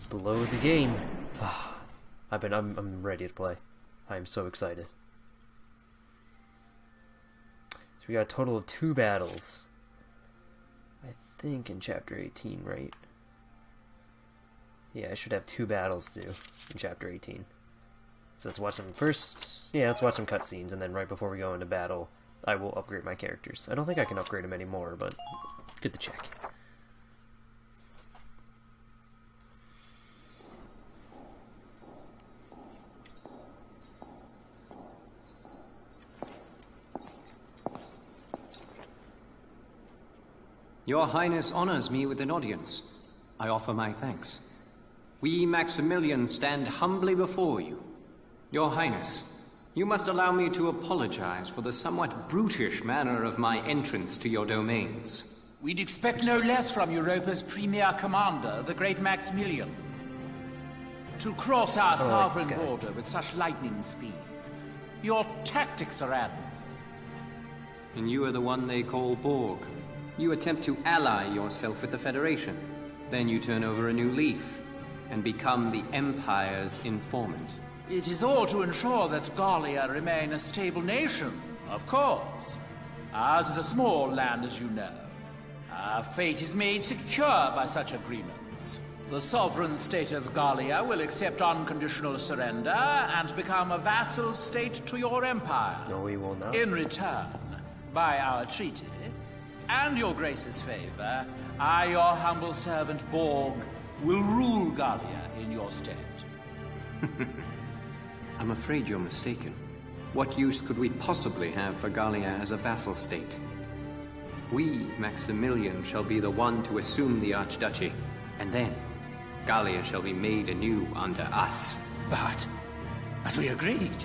Just load the game. I'm ready to play. I'm so excited. So we got a total of 2 battles. I think in chapter 18, right? Yeah, I should have 2 battles to do in chapter 18. So let's watch them first. Yeah, let's watch some cutscenes, and then right before we go into battle, I will upgrade my characters. I don't think I can upgrade them anymore, but good to check. Your Highness honors me with an audience. I offer my thanks. We Maximilians stand humbly before you. Your Highness, you must allow me to apologize for the somewhat brutish manner of my entrance to your domains. We'd expect no less from Europa's premier commander, the great Maximilian. To cross our sovereign border with such lightning speed. Your tactics are admirable. And you are the one they call Borg. You attempt to ally yourself with the Federation. Then you turn over a new leaf and become the Empire's informant. It is all to ensure that Gallia remain a stable nation, of course. Ours is a small land, as you know. Our fate is made secure by such agreements. The sovereign state of Gallia will accept unconditional surrender and become a vassal state to your empire. No, we will not. In return, by our treaty, and your grace's favor, I, your humble servant Borg, will rule Gallia in your stead. I'm afraid you're mistaken. What use could we possibly have for Gallia as a vassal state? We, Maximilian, shall be the one to assume the Archduchy, and then Gallia shall be made anew under us. But we agreed.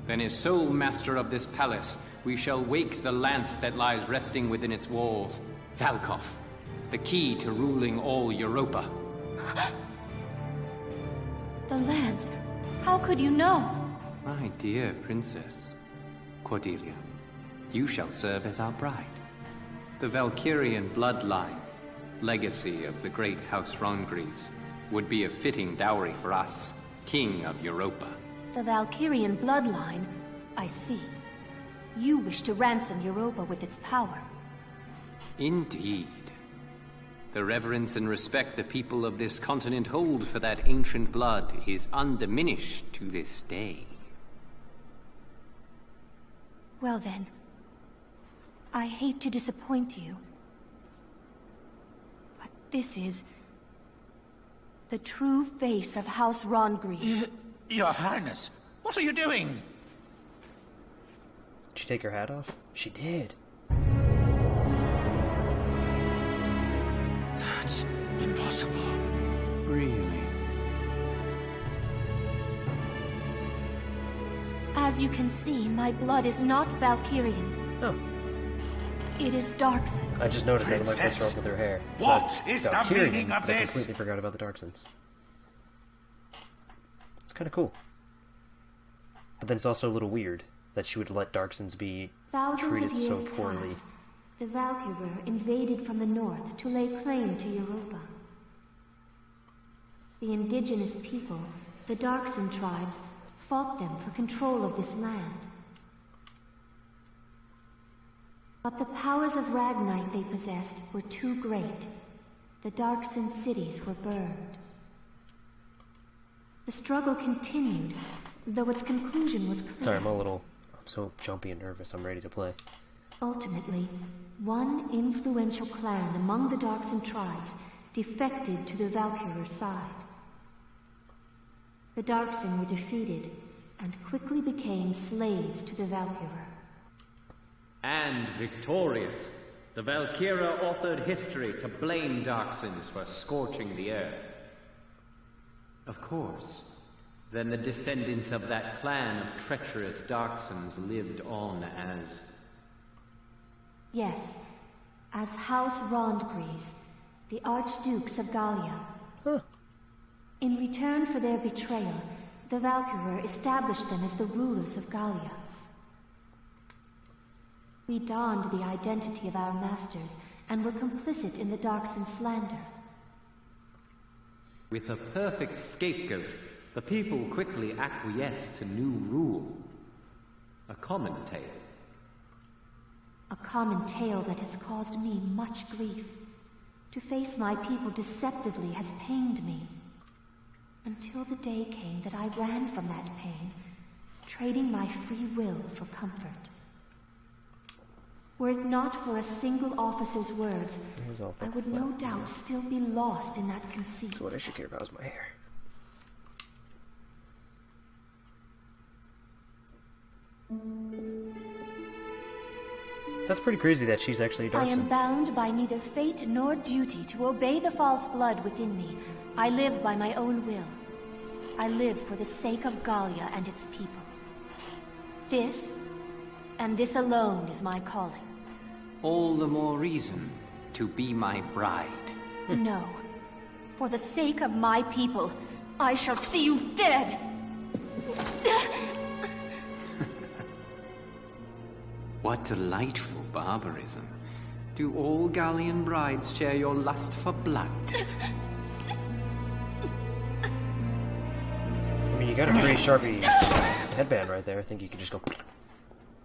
Then as sole master of this palace, we shall wake the lance that lies resting within its walls. Valkov, the key to ruling all Europa. The lance? How could you know? My dear princess, Cordelia, you shall serve as our bride. The Valkyrian bloodline, legacy of the great House Rongries, would be a fitting dowry for us, King of Europa. The Valkyrian bloodline? I see. You wish to ransom Europa with its power. Indeed. The reverence and respect the people of this continent hold for that ancient blood is undiminished to this day. Well then, I hate to disappoint you, but this is the true face of House Rongries. Your Highness, what are you doing? Did she take her hat off? She did. That's impossible. Really? As you can see, my blood is not Valkyrian. Oh. It is Darkson. I just noticed that. What's wrong with her hair? It's What not is the Valkyrian, meaning of but I this? completely forgot about the Darksons. It's kind of cool. But then it's also a little weird that she would let Darksons be treated so poorly. Past, the Valkyrie invaded from the north to lay claim to Europa. The indigenous people, the Darkson tribes, fought them for control of this land. But the powers of Ragnite they possessed were too great. The Darkson cities were burned. The struggle continued, though its conclusion was clear. Sorry, I'm so jumpy and nervous. I'm ready to play. Ultimately, one influential clan among the Darkson tribes defected to the Valkyrie side. The Darkson were defeated and quickly became slaves to the Valkyrie. And victorious, the Valkyria authored history to blame Darksons for scorching the earth. Of course. Then the descendants of that clan of treacherous Darksons lived on as... Yes, as House Rongries, the Archdukes of Gallia. Huh. In return for their betrayal, the Valkyrie established them as the rulers of Gallia. We donned the identity of our masters and were complicit in the Darkson slander. With a perfect scapegoat, the people quickly acquiesced to new rule. A common tale. A common tale that has caused me much grief. To face my people deceptively has pained me. Until the day came that I ran from that pain, trading my free will for comfort. Were it not for a single officer's words, I would no doubt still be lost in that conceit. So what I should care about is my hair. That's pretty crazy that she's actually a I Darkson. am bound by neither fate nor duty to obey the false blood within me. I live by my own will. I live for the sake of Gallia and its people. This, and this alone, is my calling. All the more reason to be my bride. No. For the sake of my people, I shall see you dead! What delightful barbarism. Do all Gallian brides share your lust for blood? I mean, you got a pretty sharpie headband right there. I think you could just go...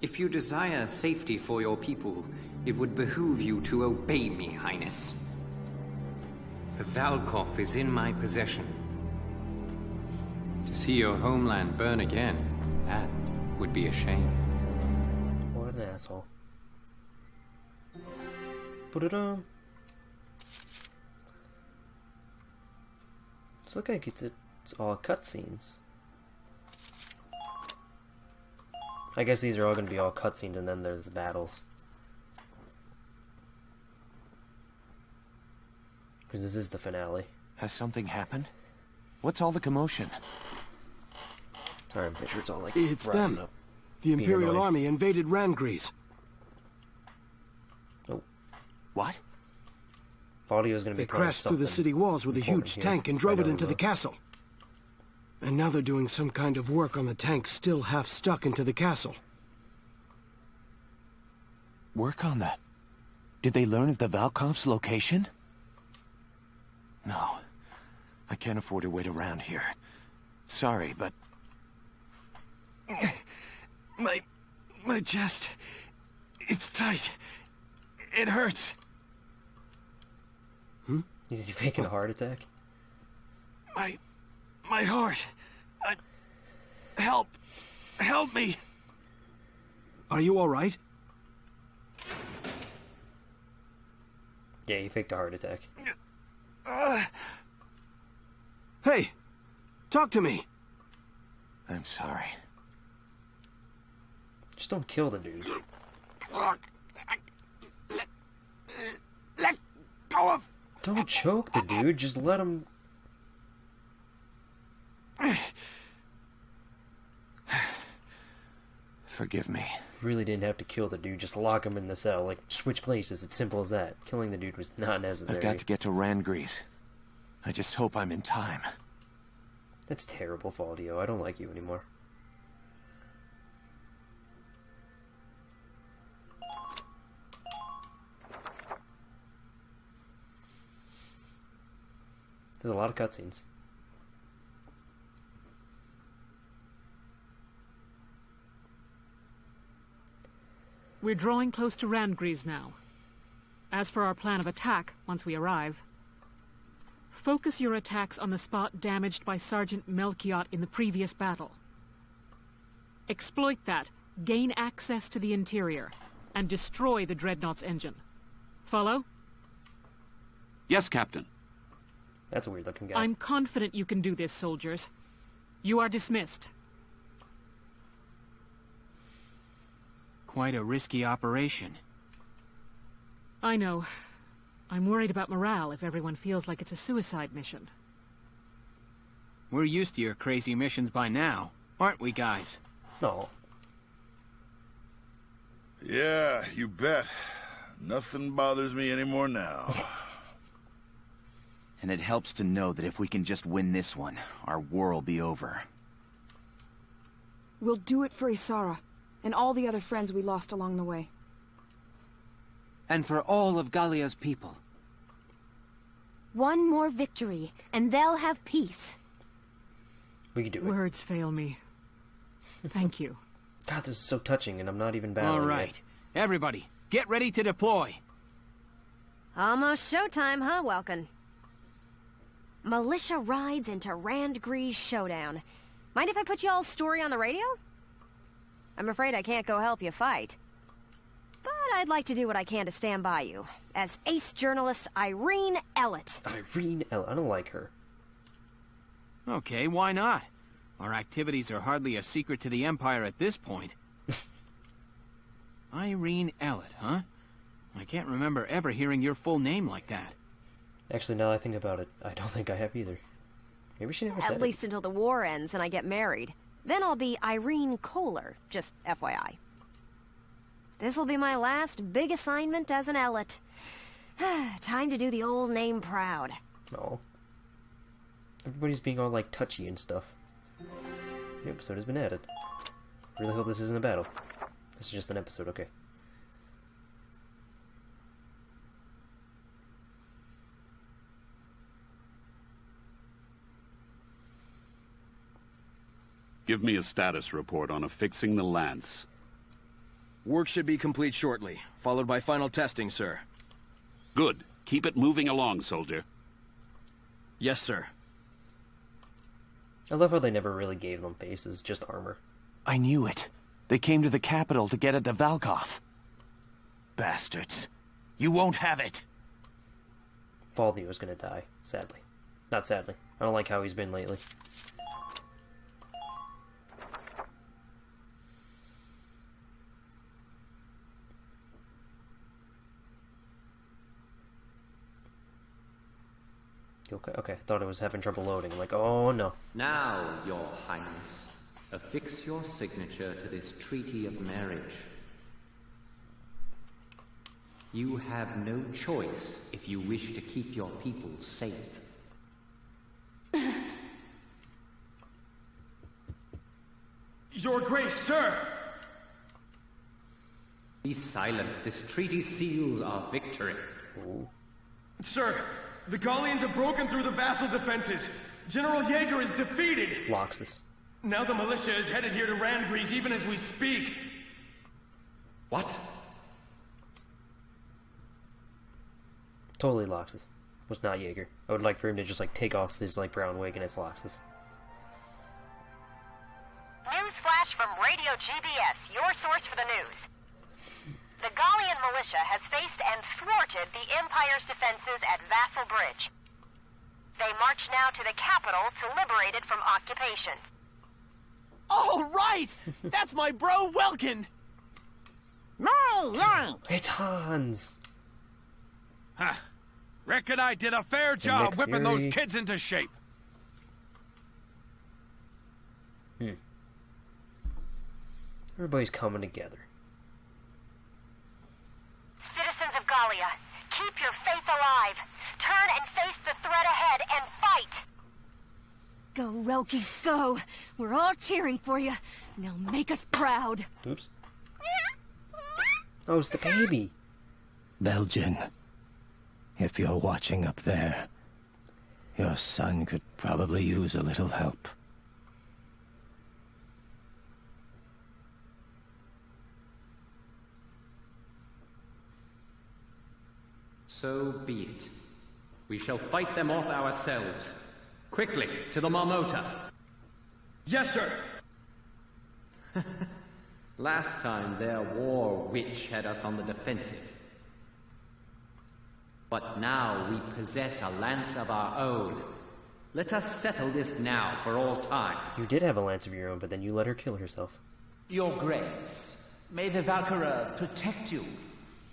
If you desire safety for your people, it would behoove you to obey me, Highness. The Valkov is in my possession. To see your homeland burn again, that would be a shame. What an asshole. Put it on. It's look like it's all cutscenes. I guess these are all going to be all cutscenes, and then there's the battles. Because this is the finale. Has something happened? What's all the commotion? Sorry, I'm pretty sure it's all like... It's wrapping them. up. The Imperial annoyed. Army invaded Rangries. Oh, What? Audio's going to be They crashed through the city walls with a important huge here. tank and I drove know it we into the will. castle. And now they're doing some kind of work on the tank still half stuck into the castle. Work on that. Did they learn of the Valkov's location? No. I can't afford to wait around here. Sorry, but... My chest... It's tight. It hurts. Is he faking a heart attack? My heart. Help. Help me. Are you all right? Yeah, he faked a heart attack. Hey! Talk to me! I'm sorry. Just don't kill the dude. Let go of... Don't choke the dude, just let him... Forgive me. Really didn't have to kill the dude, just lock him in the cell. Like, switch places, it's simple as that. Killing the dude was not necessary. I've got to get to Rangries. I just hope I'm in time. That's terrible, Faldio. I don't like you anymore. There's a lot of cutscenes. We're drawing close to Randgries now. As for our plan of attack, once we arrive, focus your attacks on the spot damaged by Sergeant Melchiot in the previous battle. Exploit that, gain access to the interior, and destroy the Dreadnought's engine. Follow? Yes, Captain. That's a weird looking guy. I'm confident you can do this, soldiers. You are dismissed. Quite a risky operation. I know. I'm worried about morale if everyone feels like it's a suicide mission. We're used to your crazy missions by now, aren't we, guys? No. Yeah, you bet. Nothing bothers me anymore now. And it helps to know that if we can just win this one, our war will be over. We'll do it for Isara, and all the other friends we lost along the way. And for all of Gallia's people. One more victory, and they'll have peace. We can do it. Words fail me. Thank you. God, this is so touching, and I'm not even battling All right. Everybody, get ready to deploy. Almost showtime, huh, Welkin? Militia rides into Randgree's showdown. Mind if I put y'all's story on the radio? I'm afraid I can't go help you fight. But I'd like to do what I can to stand by you, as ace journalist Irene Ellett. Irene Ellett? I don't like her. Okay, why not? Our activities are hardly a secret to the Empire at this point. Irene Ellett, huh? I can't remember ever hearing your full name like that. Actually, now I think about it, I don't think I have either. Maybe she never said it. At least until the war ends and I get married. Then I'll be Irene Kohler, just FYI. This'll be my last big assignment as an Ellett. Time to do the old name proud. Oh. Everybody's being all, like, touchy and stuff. The episode has been added. Really hope this isn't a battle. This is just an episode, okay. Give me a status report on affixing the lance. Work should be complete shortly, followed by final testing, sir. Good. Keep it moving along, soldier. Yes, sir. I love how they never really gave them faces, just armor. I knew it. They came to the capital to get at the Valkov. Bastards. You won't have it. Valdi was gonna die, sadly. Not sadly. I don't like how he's been lately. Okay, thought it was having trouble loading. I'm like, oh no. Now, Your Highness, affix your signature to this treaty of marriage. You have no choice if you wish to keep your people safe. Your Grace, sir! Be silent. This treaty seals our victory. Ooh. Sir, the Gallians have broken through the vassal defenses. General Jaeger is defeated. Loxus. Now the militia is headed here to Randgrees even as we speak. What? Totally Loxus. Was not Jaeger. I would like for him to just, like, take off his, like, brown wig and it's Loxus. Newsflash from Radio GBS, your source for the news. The Gallian militia has faced and thwarted the Empire's defenses at Vassal Bridge. They march now to the capital to liberate it from occupation. Oh, right! That's my bro, Welkin! It's Hans! Huh. Reckon I did a fair job whipping those kids into shape. Everybody's coming together. Citizens of Gallia, keep your faith alive. Turn and face the threat ahead and fight. Go, Relky, go. We're all cheering for you. Now make us proud. Oops. Oh, it's the baby. Belgian, if you're watching up there, your son could probably use a little help. So be it. We shall fight them off ourselves. Quickly, to the Marmota. Yes, sir. Last time, their war witch had us on the defensive. But now we possess a lance of our own. Let us settle this now for all time. You did have a lance of your own, but then you let her kill herself. Your Grace, may the Valkyria protect you.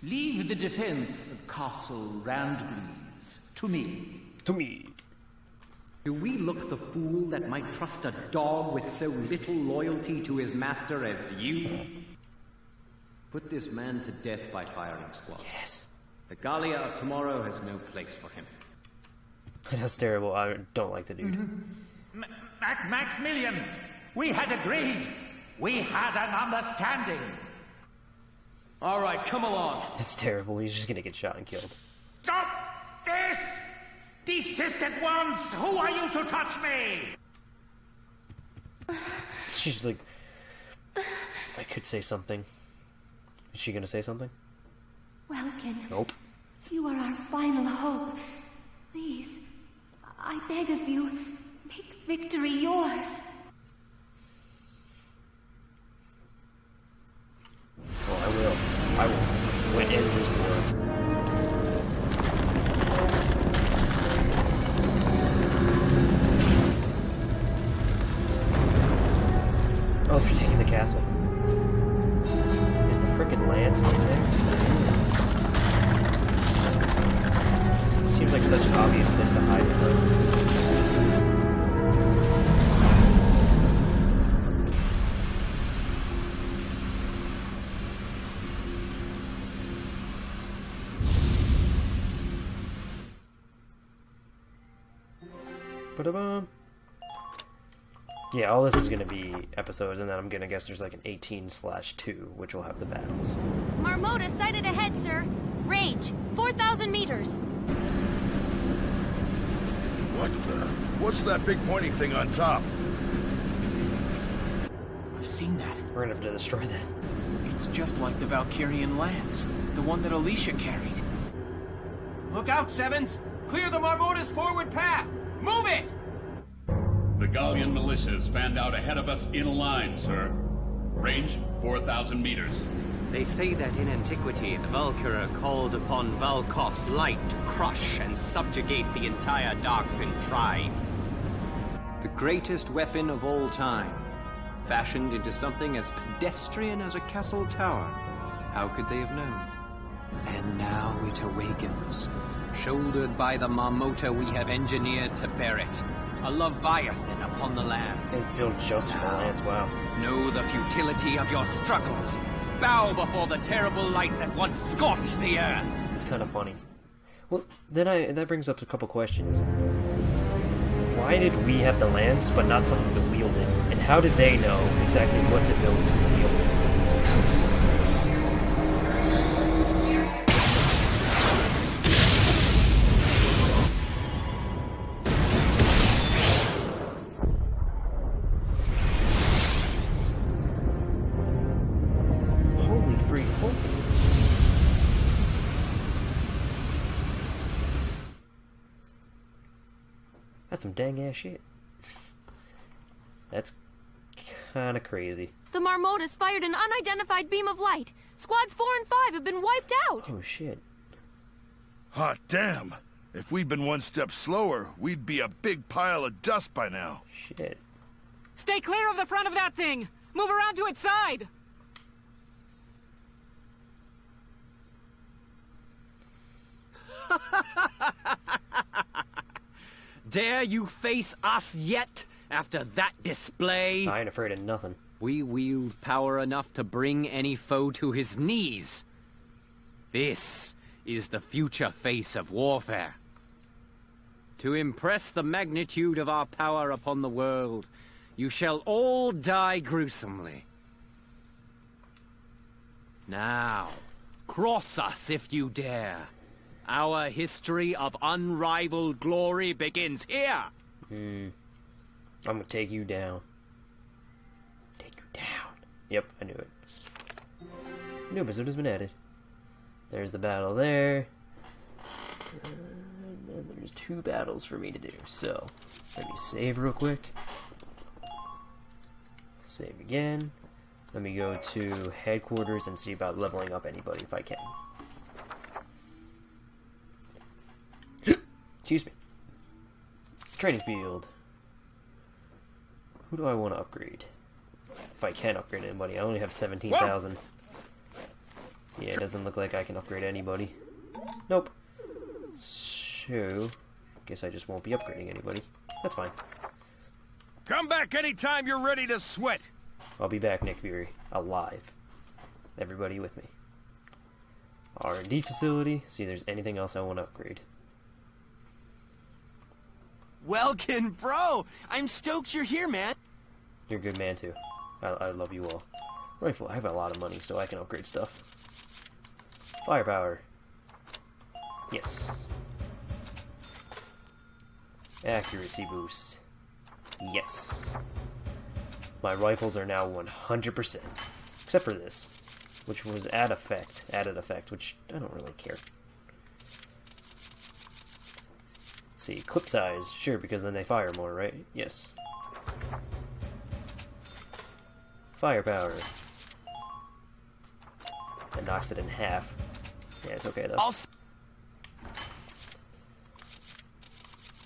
Leave the defense of Castle Randgrees to me. To me. Do we look the fool that might trust a dog with so little loyalty to his master as you? Put this man to death by firing squad. Yes. The Gallia of tomorrow has no place for him. That's terrible. I don't like the dude. Maximilian, we had agreed. We had an understanding. All right, come along. That's terrible. He's just gonna get shot and killed. Stop this! Desist at once! Who are you to touch me? She's like, I could say something. Is she gonna say something? Welkin. Nope. You are our final hope. Please, I beg of you, make victory yours. Well, I will. I will win in this war. Oh, they're taking the castle. Is the frickin' lance in there? It is. Seems like such an obvious place to hide it, though. Ba-da-bum. Yeah, all this is going to be episodes, and then I'm going to guess there's like an 18/2, which will have the battles. Marmota sighted ahead, sir. Range, 4,000 meters. What's that big pointy thing on top? I've seen that. We're going to have to destroy that. It's just like the Valkyrian lance, the one that Alicia carried. Look out, Sevens! Clear the Marmota's forward path! Move it! The Gallian militia is fanned out ahead of us in a line, sir. Range, 4,000 meters. They say that in antiquity, the Valkyria called upon Valkov's light to crush and subjugate the entire Darksin tribe. The greatest weapon of all time, fashioned into something as pedestrian as a castle tower. How could they have known? And now it awakens, shouldered by the Marmota we have engineered to bear it. A Leviathan upon the land. It's built just for the lance, wow. Know the futility of your struggles. Bow before the terrible light that once scorched the earth. It's kind of funny. Well, then that brings up a couple questions. Why did we have the lance, but not someone to wield it? And how did they know exactly what to build to wield it? That's some dang ass shit. That's kind of crazy. The Marmotas fired an unidentified beam of light. Squads 4 and 5 have been wiped out. Oh shit. Hot damn. If we'd been one step slower, we'd be a big pile of dust by now. Shit. Stay clear of the front of that thing! Move around to its side! Dare you face us yet, after that display? I ain't afraid of nothing. We wield power enough to bring any foe to his knees. This is the future face of warfare. To impress the magnitude of our power upon the world, you shall all die gruesomely. Now, cross us if you dare. Our history of unrivaled glory begins here. I'm gonna take you down. Take you down. Yep, I knew it. New episode has been added. There's the battle there. And then there's 2 battles for me to do. So, let me save real quick. Save again. Let me go to headquarters and see about leveling up anybody if I can. Excuse me. Training field. Who do I want to upgrade? If I can upgrade anybody. I only have 17,000. Yeah, it doesn't look like I can upgrade anybody. Nope. So, guess I just won't be upgrading anybody. That's fine. Come back anytime you're ready to sweat. I'll be back, Nick Fury. Alive. Everybody with me. R&D facility. See if there's anything else I want to upgrade. Welkin, bro! I'm stoked you're here, man! You're a good man, too. I love you all. Rifle, I have a lot of money, so I can upgrade stuff. Firepower. Yes. Accuracy boost. Yes. My rifles are now 100%. Except for this, which was added effect, which I don't really care. Let's see, clip size, sure, because then they fire more, right? Yes. Firepower. That knocks it in half. Yeah, it's okay though.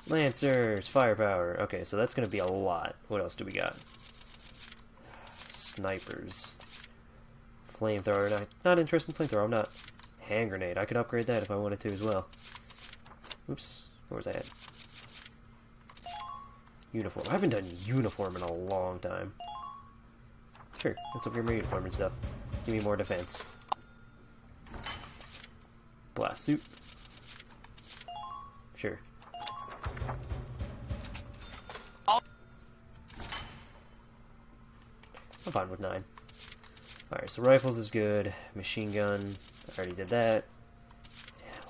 Lancers, firepower. Okay, so that's gonna be a lot. What else do we got? Snipers. Flamethrower. Not interested in flamethrower. I'm not. Hand grenade. I could upgrade that if I wanted to as well. Oops. Where was I at? Uniform. I haven't done uniform in a long time. Sure, let's upgrade my uniform and stuff. Give me more defense. Blast suit. Sure. I'm fine with 9. Alright, so rifles is good. Machine gun. I already did that.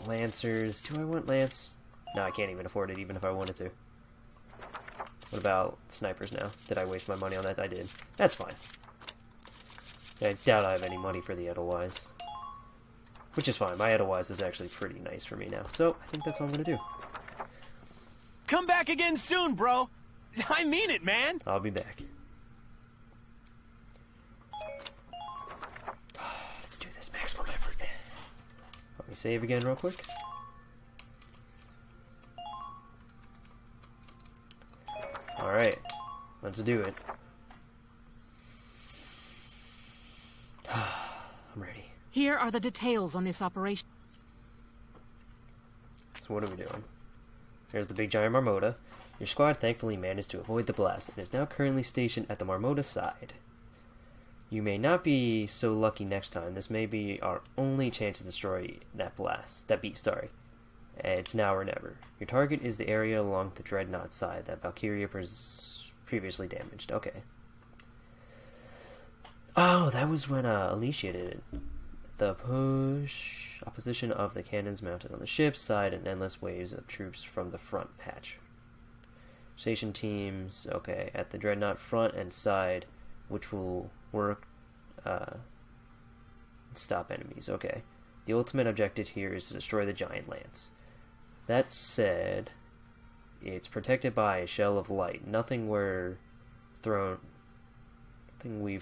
Lancers. Do I want lance? No, I can't even afford it even if I wanted to. What about snipers now? Did I waste my money on that? I did. That's fine. I doubt I have any money for the Edelweiss. Which is fine. My Edelweiss is actually pretty nice for me now. So, I think that's all I'm going to do. Come back again soon, bro. I mean it, man. I'll be back. Let's do this maximum effort. Let me save again real quick. Alright. Let's do it. I'm ready. Here are the details on this operation. So what are we doing? Here's the big giant Marmota. Your squad thankfully managed to avoid the blast and is now currently stationed at the Marmota side. You may not be so lucky next time. This may be our only chance to destroy that beast, sorry. It's now or never. Your target is the area along the Dreadnought side that Valkyria previously damaged. Okay. Oh, that was when Alicia did it. The opposition of the cannons mounted on the ship's side and endless waves of troops from the front hatch. Station teams, okay, at the Dreadnought front and side, which will work, stop enemies, okay. The ultimate objective here is to destroy the giant lance. That said, it's protected by a shell of light. Nothing we've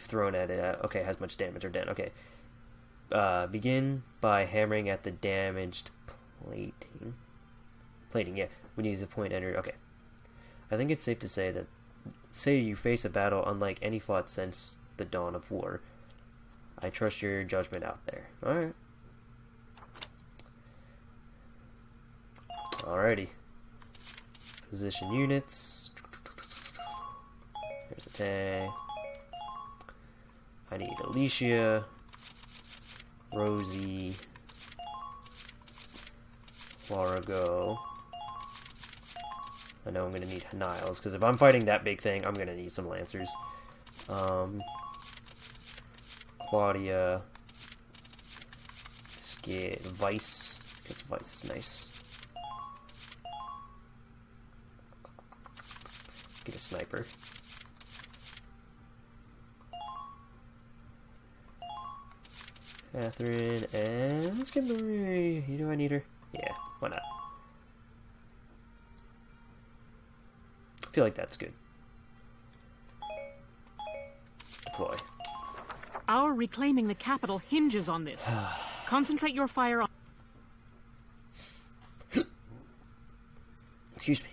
thrown at it, okay, has much damage or dent, okay. Begin by hammering at the damaged plating. Plating, yeah. When you use a point enter, okay. I think it's safe to say that, say you face a battle unlike any fought since the dawn of war. I trust your judgment out there. Alright. Alrighty. Position units. Here's the tag. I need Alicia, Rosie, Largo. I know I'm going to need Niles, because if I'm fighting that big thing, I'm going to need some Lancers. Claudia. Let's get Vice, because Vice is nice. Get a sniper. Catherine, and let's get Marie. Do I need her? Yeah, why not? I feel like that's good. Deploy. Our reclaiming the capital hinges on this. Concentrate your fire on... Excuse me.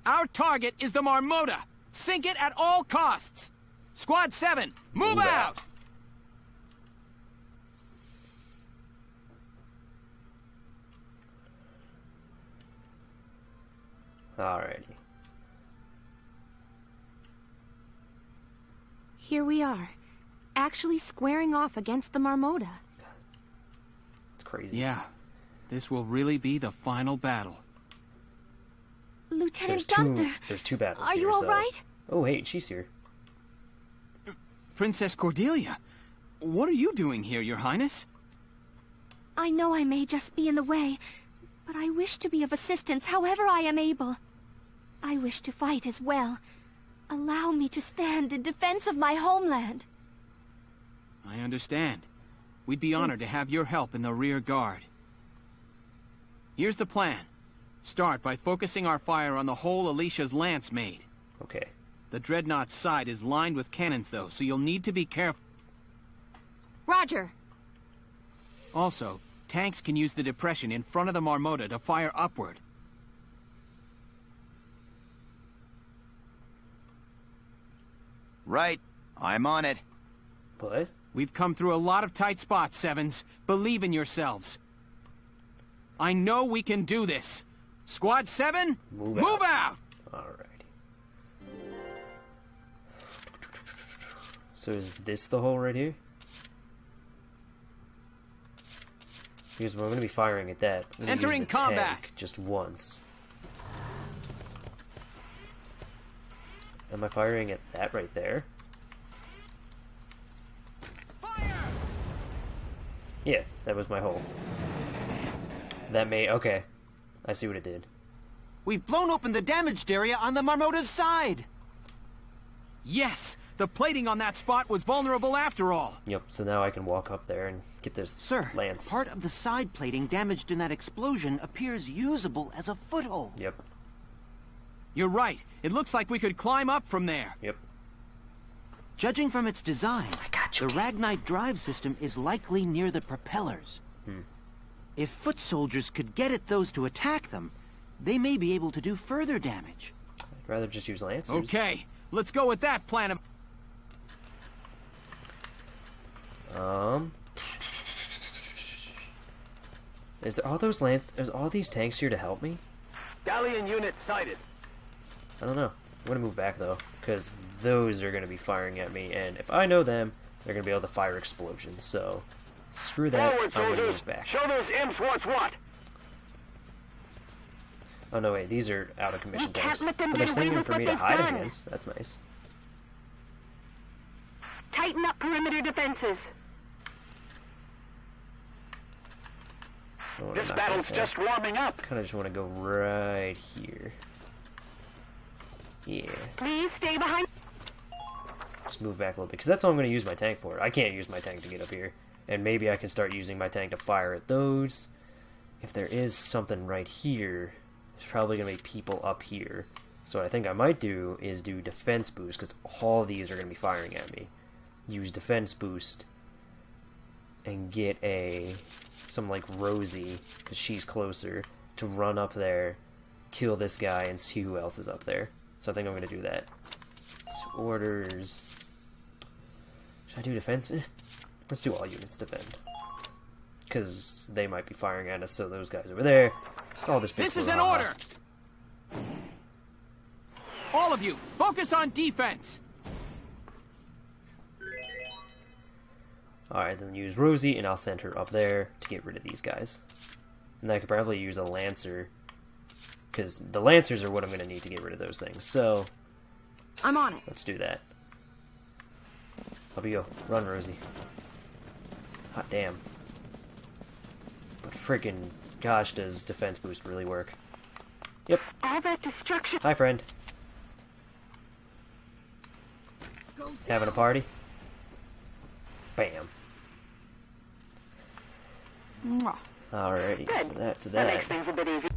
Our target is the Marmota. Sink it at all costs. Squad 7, move out! Alrighty. Here we are, actually squaring off against the Marmota. It's crazy. Yeah, this will really be the final battle. Lieutenant Gunther! There's two battles Are here, you all so... right? Oh, hey, she's here. Princess Cordelia, what are you doing here, Your Highness? I know I may just be in the way, but I wish to be of assistance however I am able. I wish to fight as well. Allow me to stand in defense of my homeland. I understand. We'd be honored to have your help in the rear guard. Here's the plan. Start by focusing our fire on the hole Alicia's lance made. Okay. The Dreadnought's side is lined with cannons, though, so you'll need to be careful. Roger. Also, tanks can use the depression in front of the Marmota to fire upward. Right. I'm on it. What? We've come through a lot of tight spots, Sevens. Believe in yourselves. I know we can do this. Squad 7, move out! Alrighty. So is this the hole right here? Because we're going to be firing at that. I'm gonna Entering use the combat! tank just once. Am I firing at that right there? Fire! Yeah, that was my hole. That may... okay. I see what it did. We've blown open the damaged area on the Marmota's side! Yes! The plating on that spot was vulnerable after all! Yep, so now I can walk up there and get this Sir, lance. part of the side plating damaged in that explosion appears usable as a foothold. Yep. You're right. It looks like we could climb up from there. Yep. Judging from its design, the Ragnite drive system is likely near the propellers. If foot soldiers could get at those to attack them, they may be able to do further damage. I'd rather just use lancers. Okay, let's go with that plan of... Is all these tanks here to help me? Galleon unit sighted. I don't know. I'm gonna move back though, because those are gonna be firing at me, and if I know them, they're gonna be able to fire explosions. So screw that. Forward, I'm gonna soldiers. move back. Show those imps what's what. Oh no, wait, these are out of commission can't tanks. let them But get there's away something with for what me to they've hide done. against. That's nice. Tighten up perimeter defenses. This battle's just warming up. Kind of just want to go right here. Yeah. Please stay behind. Just move back a little bit, because that's all I'm going to use my tank for. I can't use my tank to get up here. And maybe I can start using my tank to fire at those. If there is something right here, there's probably going to be people up here. So what I think I might do is do defense boost, because all of these are going to be firing at me. Use defense boost and get something like Rosie, because she's closer, to run up there, kill this guy, and see who else is up there. So I think I'm going to do that. So orders... Should I do defense? Let's do all units defend. Because they might be firing at us, so those guys over there... It's all this big... This is an order! All of you, focus on defense! Alright, then use Rosie, and I'll send her up there to get rid of these guys. And I could probably use a Lancer, because the Lancers are what I'm going to need to get rid of those things. So, I'm on it. let's do that. Up you go. Run, Rosie. Hot damn. But freaking gosh, does defense boost really work. Yep. All that destruction. Hi, friend. Having a party? Bam. Mwah. Alrighty, so that's That that. makes things a bit easier.